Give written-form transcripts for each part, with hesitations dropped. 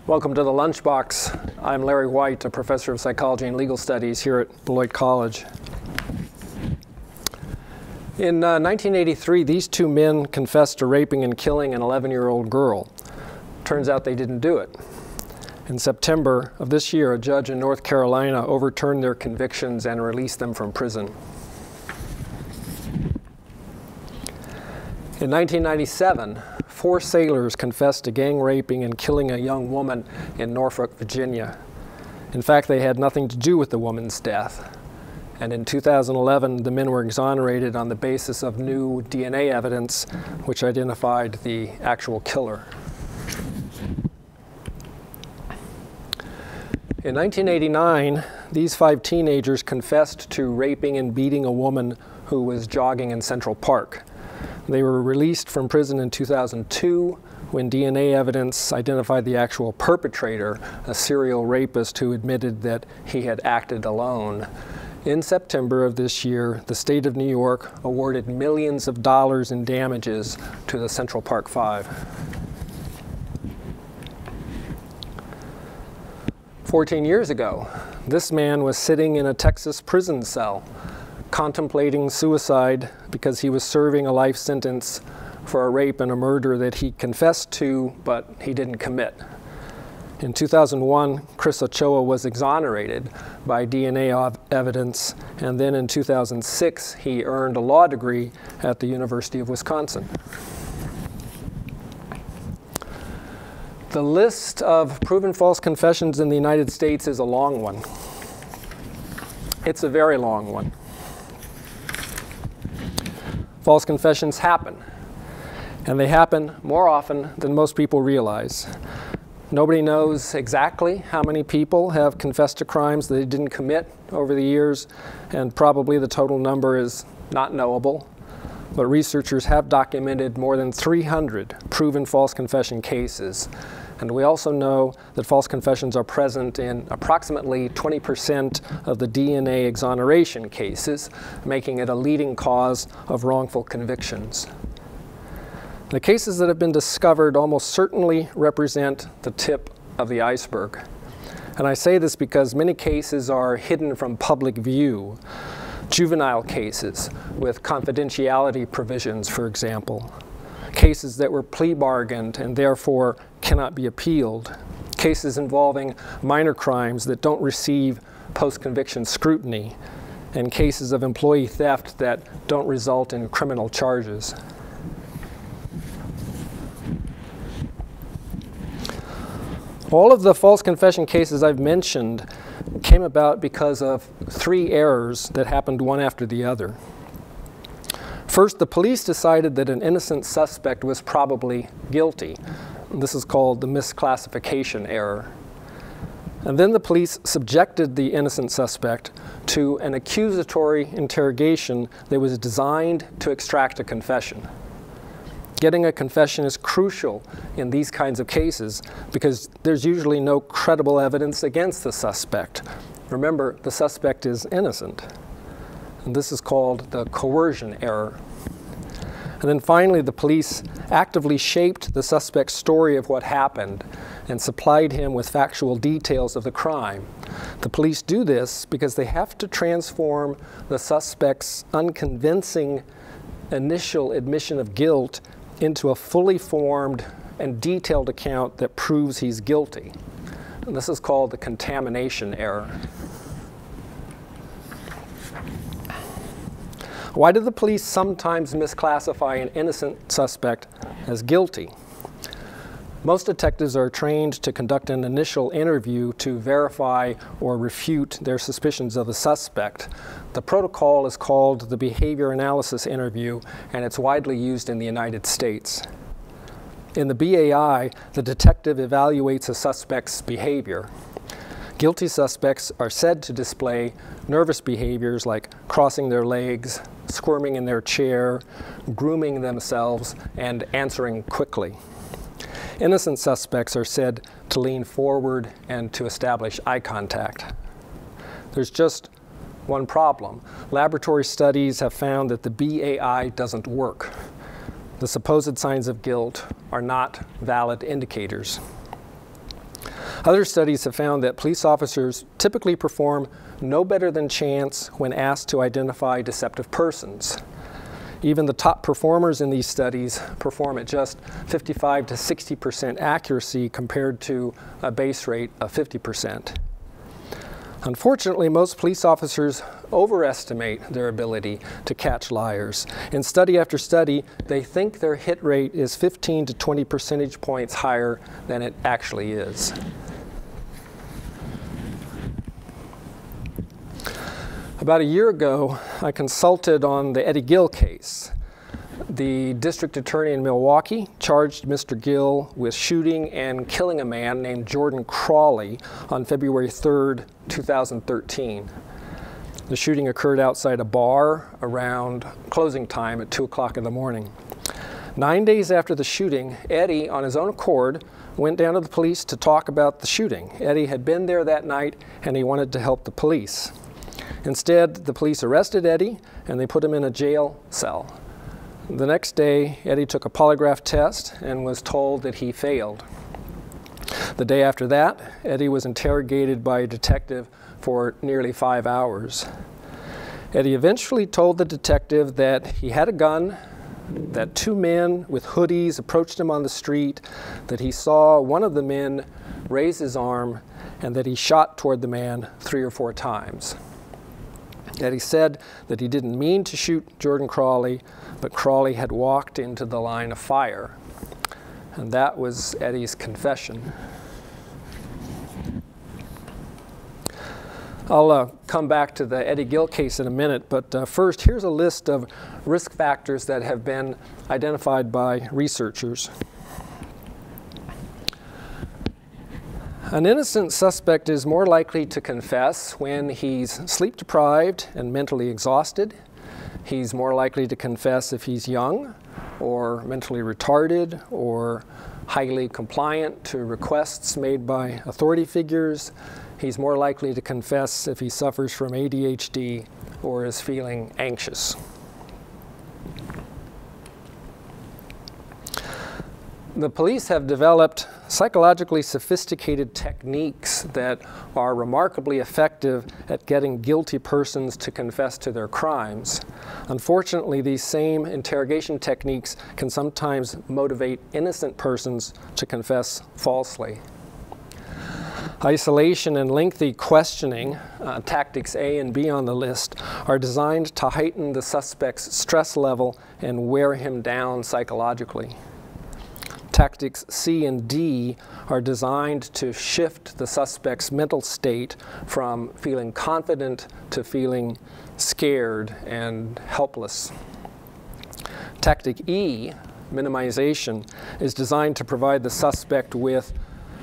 Welcome to the Lunchbox. I'm Larry White, a professor of psychology and legal studies here at Beloit College. In 1983, these two men confessed to raping and killing an 11-year-old girl. Turns out they didn't do it. In September of this year, a judge in North Carolina overturned their convictions and released them from prison. In 1997, 4 sailors confessed to gang raping and killing a young woman in Norfolk, Virginia. In fact, they had nothing to do with the woman's death. And in 2011, the men were exonerated on the basis of new DNA evidence, which identified the actual killer. In 1989, these 5 teenagers confessed to raping and beating a woman who was jogging in Central Park. They were released from prison in 2002 when DNA evidence identified the actual perpetrator, a serial rapist who admitted that he had acted alone. In September of this year, the state of New York awarded millions of dollars in damages to the Central Park 5. 14 years ago, this man was sitting in a Texas prison cell, contemplating suicide because he was serving a life sentence for a rape and a murder that he confessed to, but he didn't commit. In 2001, Chris Ochoa was exonerated by DNA evidence, and then in 2006, he earned a law degree at the University of Wisconsin. The list of proven false confessions in the United States is a long one. It's a very long one. False confessions happen, and they happen more often than most people realize. Nobody knows exactly how many people have confessed to crimes they didn't commit over the years, and probably the total number is not knowable. But researchers have documented more than 300 proven false confession cases. And we also know that false confessions are present in approximately 20% of the DNA exoneration cases, making it a leading cause of wrongful convictions. The cases that have been discovered almost certainly represent the tip of the iceberg. And I say this because many cases are hidden from public view. Juvenile cases with confidentiality provisions, for example. Cases that were plea bargained and therefore cannot be appealed. Cases involving minor crimes that don't receive post-conviction scrutiny. And cases of employee theft that don't result in criminal charges. All of the false confession cases I've mentioned came about because of 3 errors that happened one after the other. First, the police decided that an innocent suspect was probably guilty. This is called the misclassification error. And then the police subjected the innocent suspect to an accusatory interrogation that was designed to extract a confession. Getting a confession is crucial in these kinds of cases because there's usually no credible evidence against the suspect. Remember, the suspect is innocent. And this is called the coercion error. And then finally, the police actively shaped the suspect's story of what happened and supplied him with factual details of the crime. The police do this because they have to transform the suspect's unconvincing initial admission of guilt into a fully formed and detailed account that proves he's guilty. And this is called the contamination error. Why do the police sometimes misclassify an innocent suspect as guilty? Most detectives are trained to conduct an initial interview to verify or refute their suspicions of a suspect. The protocol is called the behavior analysis interview, and it's widely used in the United States. In the BAI, the detective evaluates a suspect's behavior. Guilty suspects are said to display nervous behaviors like crossing their legs, squirming in their chair, grooming themselves, and answering quickly. Innocent suspects are said to lean forward and to establish eye contact. There's just one problem. Laboratory studies have found that the BAI doesn't work. The supposed signs of guilt are not valid indicators. Other studies have found that police officers typically perform no better than chance when asked to identify deceptive persons. Even the top performers in these studies perform at just 55 to 60% accuracy compared to a base rate of 50%. Unfortunately, most police officers overestimate their ability to catch liars. In study after study, they think their hit rate is 15 to 20 percentage points higher than it actually is. About a year ago, I consulted on the Eddie Gill case. The district attorney in Milwaukee charged Mr. Gill with shooting and killing a man named Jordan Crawley on February 3rd, 2013. The shooting occurred outside a bar around closing time at 2 o'clock in the morning. 9 days after the shooting, Eddie, on his own accord, went down to the police to talk about the shooting. Eddie had been there that night and he wanted to help the police. Instead, the police arrested Eddie and they put him in a jail cell. The next day, Eddie took a polygraph test and was told that he failed. The day after that, Eddie was interrogated by a detective for nearly 5 hours. Eddie eventually told the detective that he had a gun, that 2 men with hoodies approached him on the street, that he saw one of the men raise his arm, and that he shot toward the man 3 or 4 times. Eddie said that he didn't mean to shoot Jordan Crawley, but Crawley had walked into the line of fire. And that was Eddie's confession. I'll come back to the Eddie Gill case in a minute, but first, here's a list of risk factors that have been identified by researchers. An innocent suspect is more likely to confess when he's sleep-deprived and mentally exhausted. He's more likely to confess if he's young or mentally retarded or highly compliant to requests made by authority figures. He's more likely to confess if he suffers from ADHD or is feeling anxious. The police have developed psychologically sophisticated techniques that are remarkably effective at getting guilty persons to confess to their crimes. Unfortunately, these same interrogation techniques can sometimes motivate innocent persons to confess falsely. Isolation and lengthy questioning, tactics A and B on the list, are designed to heighten the suspect's stress level and wear him down psychologically. Tactics C and D are designed to shift the suspect's mental state from feeling confident to feeling scared and helpless. Tactic E, minimization, is designed to provide the suspect with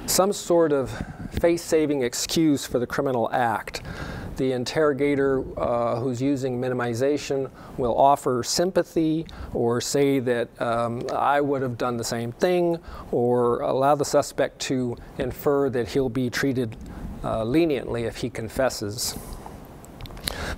some sort of face-saving excuse for the criminal act. The interrogator who's using minimization will offer sympathy or say that I would have done the same thing, or allow the suspect to infer that he'll be treated leniently if he confesses.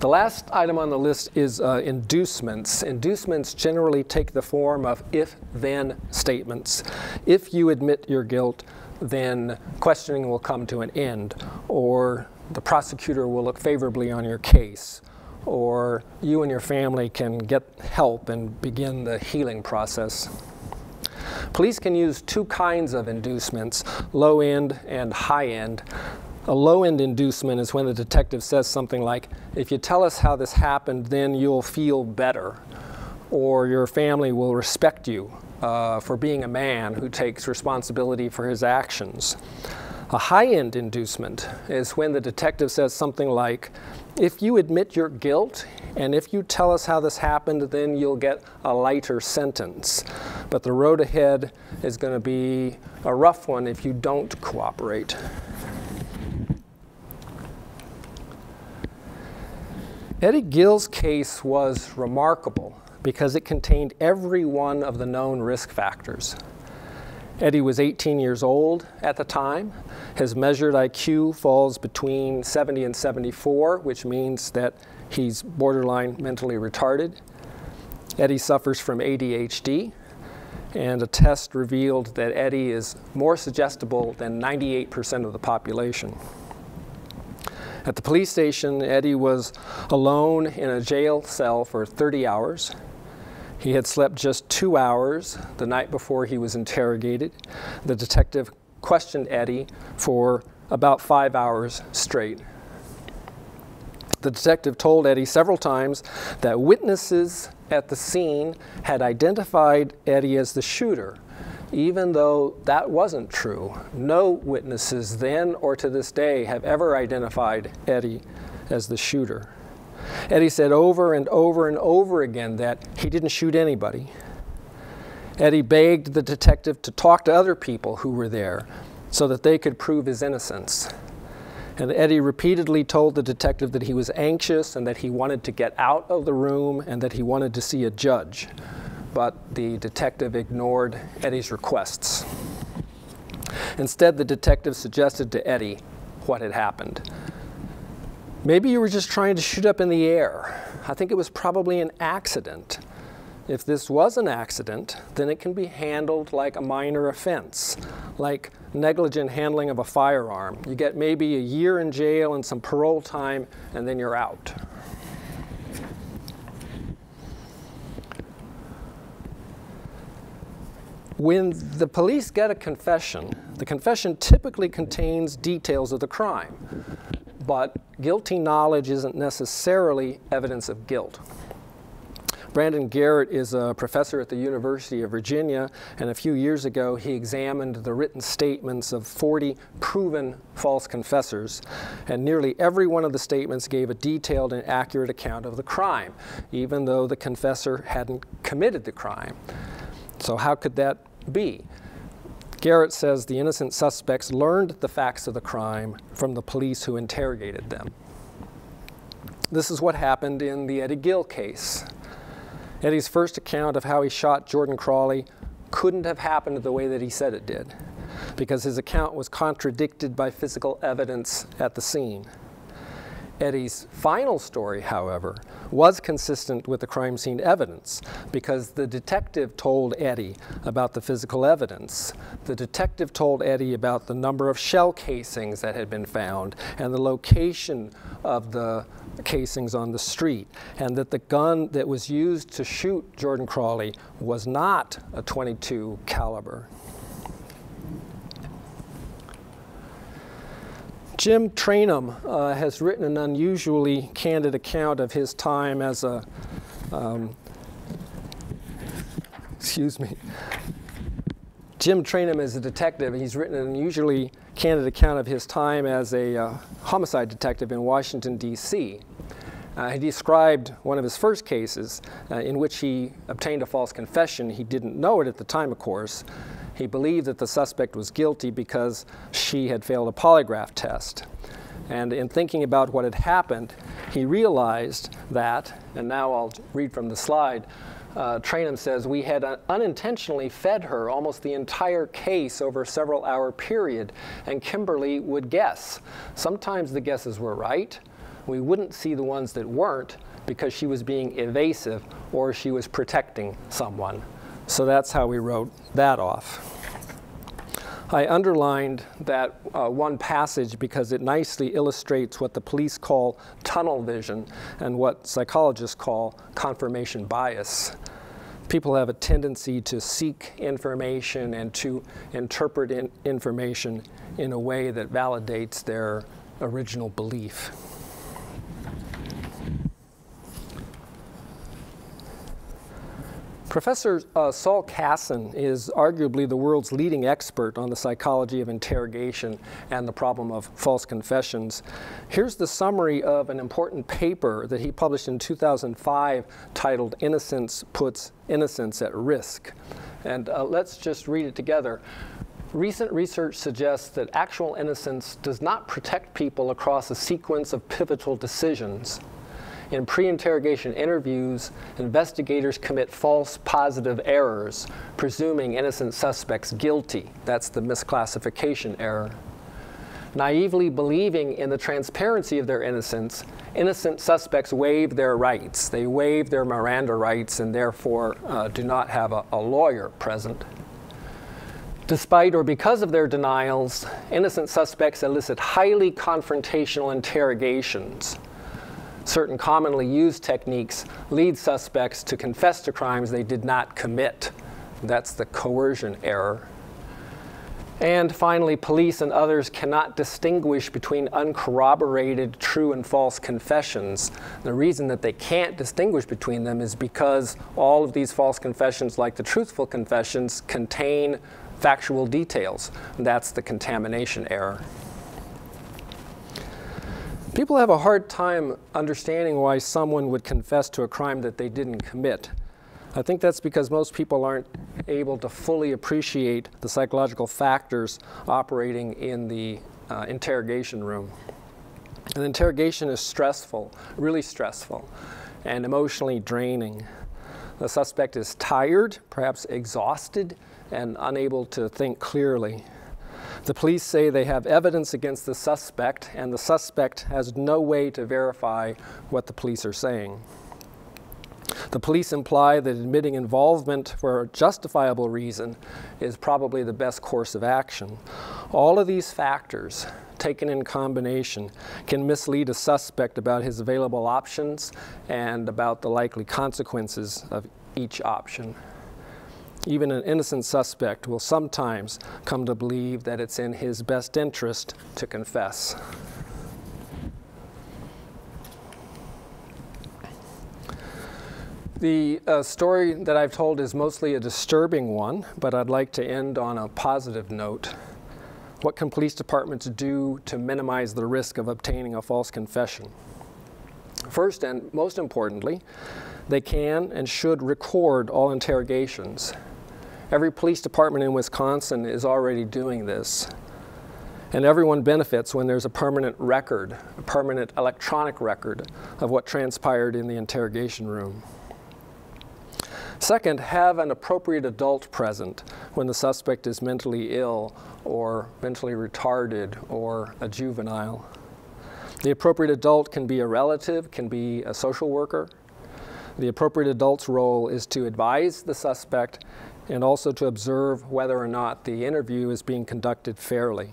The last item on the list is inducements. Inducements generally take the form of if-then statements. If you admit your guilt, then questioning will come to an end, or the prosecutor will look favorably on your case, or you and your family can get help and begin the healing process. Police can use 2 kinds of inducements, low-end and high-end. A low-end inducement is when the detective says something like, if you tell us how this happened, then you'll feel better, or your family will respect you for being a man who takes responsibility for his actions. A high-end inducement is when the detective says something like, if you admit your guilt and if you tell us how this happened, then you'll get a lighter sentence. But the road ahead is going to be a rough one if you don't cooperate. Eddie Gill's case was remarkable because it contained every one of the known risk factors. Eddie was 18 years old at the time. His measured IQ falls between 70 and 74, which means that he's borderline mentally retarded. Eddie suffers from ADHD, and a test revealed that Eddie is more suggestible than 98% of the population. At the police station, Eddie was alone in a jail cell for 30 hours. He had slept just 2 hours the night before he was interrogated. The detective questioned Eddie for about 5 hours straight. The detective told Eddie several times that witnesses at the scene had identified Eddie as the shooter, even though that wasn't true. No witnesses then or to this day have ever identified Eddie as the shooter. Eddie said over and over and over again that he didn't shoot anybody. Eddie begged the detective to talk to other people who were there so that they could prove his innocence. And Eddie repeatedly told the detective that he was anxious and that he wanted to get out of the room and that he wanted to see a judge. But the detective ignored Eddie's requests. Instead, the detective suggested to Eddie what had happened. Maybe you were just trying to shoot up in the air. I think it was probably an accident. If this was an accident, then it can be handled like a minor offense, like negligent handling of a firearm. You get maybe a year in jail and some parole time, and then you're out. When the police get a confession, the confession typically contains details of the crime, but guilty knowledge isn't necessarily evidence of guilt. Brandon Garrett is a professor at the University of Virginia, and a few years ago he examined the written statements of 40 proven false confessors, and nearly every one of the statements gave a detailed and accurate account of the crime, even though the confessor hadn't committed the crime. So how could that be? Garrett says the innocent suspects learned the facts of the crime from the police who interrogated them. This is what happened in the Eddie Gill case. Eddie's first account of how he shot Jordan Crawley couldn't have happened the way that he said it did, because his account was contradicted by physical evidence at the scene. Eddie's final story, however, was consistent with the crime scene evidence because the detective told Eddie about the physical evidence. The detective told Eddie about the number of shell casings that had been found and the location of the casings on the street, and that the gun that was used to shoot Jordan Crawley was not a .22 caliber. Jim Trainum has written an unusually candid account of his time as a, Jim Trainum is a detective. He's written an unusually candid account of his time as a homicide detective in Washington, D.C. He described one of his first cases in which he obtained a false confession. He didn't know it at the time, of course. He believed that the suspect was guilty because she had failed a polygraph test. And in thinking about what had happened, he realized that, and now I'll read from the slide, Trainum says, we had unintentionally fed her almost the entire case over a several-hour period, and Kimberly would guess. Sometimes the guesses were right. We wouldn't see the ones that weren't because she was being evasive or she was protecting someone. So that's how we wrote that off. I underlined that one passage because it nicely illustrates what the police call tunnel vision and what psychologists call confirmation bias. People have a tendency to seek information and to interpret information in a way that validates their original belief. Professor Saul Kassin is arguably the world's leading expert on the psychology of interrogation and the problem of false confessions. Here's the summary of an important paper that he published in 2005 titled "Innocence Puts Innocence at Risk." And let's just read it together. Recent research suggests that actual innocence does not protect people across a sequence of pivotal decisions. In pre-interrogation interviews, investigators commit false positive errors, presuming innocent suspects guilty. That's the misclassification error. Naively believing in the transparency of their innocence, innocent suspects waive their rights. They waive their Miranda rights and therefore do not have a lawyer present. Despite or because of their denials, innocent suspects elicit highly confrontational interrogations. Certain commonly used techniques lead suspects to confess to crimes they did not commit. That's the coercion error. And finally, police and others cannot distinguish between uncorroborated true and false confessions. The reason that they can't distinguish between them is because all of these false confessions, like the truthful confessions, contain factual details. That's the contamination error. People have a hard time understanding why someone would confess to a crime that they didn't commit. I think that's because most people aren't able to fully appreciate the psychological factors operating in the interrogation room. An interrogation is stressful, really stressful, and emotionally draining. The suspect is tired, perhaps exhausted, and unable to think clearly. The police say they have evidence against the suspect, and the suspect has no way to verify what the police are saying. The police imply that admitting involvement for a justifiable reason is probably the best course of action. All of these factors, taken in combination, can mislead a suspect about his available options and about the likely consequences of each option. Even an innocent suspect will sometimes come to believe that it's in his best interest to confess. The story that I've told is mostly a disturbing one, but I'd like to end on a positive note. What can police departments do to minimize the risk of obtaining a false confession? First, and most importantly, they can and should record all interrogations. Every police department in Wisconsin is already doing this. And everyone benefits when there's a permanent record, a permanent electronic record of what transpired in the interrogation room. Second, have an appropriate adult present when the suspect is mentally ill or mentally retarded or a juvenile. The appropriate adult can be a relative, can be a social worker. The appropriate adult's role is to advise the suspect and also to observe whether or not the interview is being conducted fairly.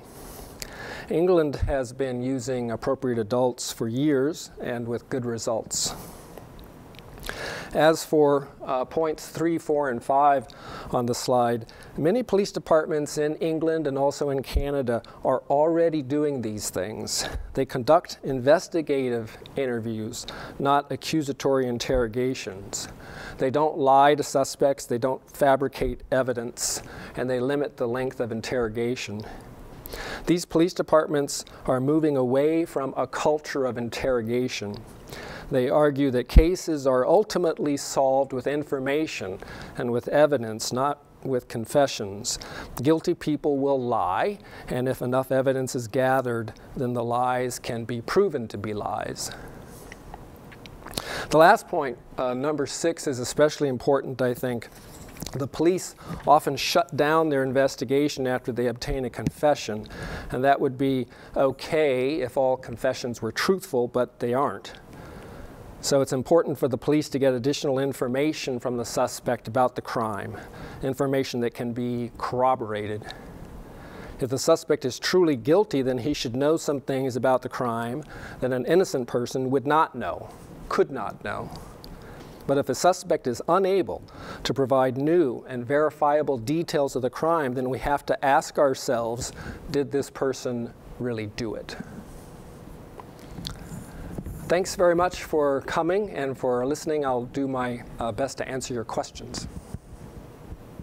England has been using appropriate adults for years and with good results. As for points 3, 4, and 5 on the slide, many police departments in England and also in Canada are already doing these things. They conduct investigative interviews, not accusatory interrogations. They don't lie to suspects, they don't fabricate evidence, and they limit the length of interrogation. These police departments are moving away from a culture of interrogation. They argue that cases are ultimately solved with information and with evidence, not with confessions. Guilty people will lie, and if enough evidence is gathered, then the lies can be proven to be lies. The last point, number 6, is especially important, I think. The police often shut down their investigation after they obtain a confession, and that would be okay if all confessions were truthful, but they aren't. So it's important for the police to get additional information from the suspect about the crime, information that can be corroborated. If the suspect is truly guilty, then he should know some things about the crime that an innocent person would not know, could not know. But if a suspect is unable to provide new and verifiable details of the crime, then we have to ask ourselves, did this person really do it? Thanks very much for coming and for listening. I'll do my best to answer your questions.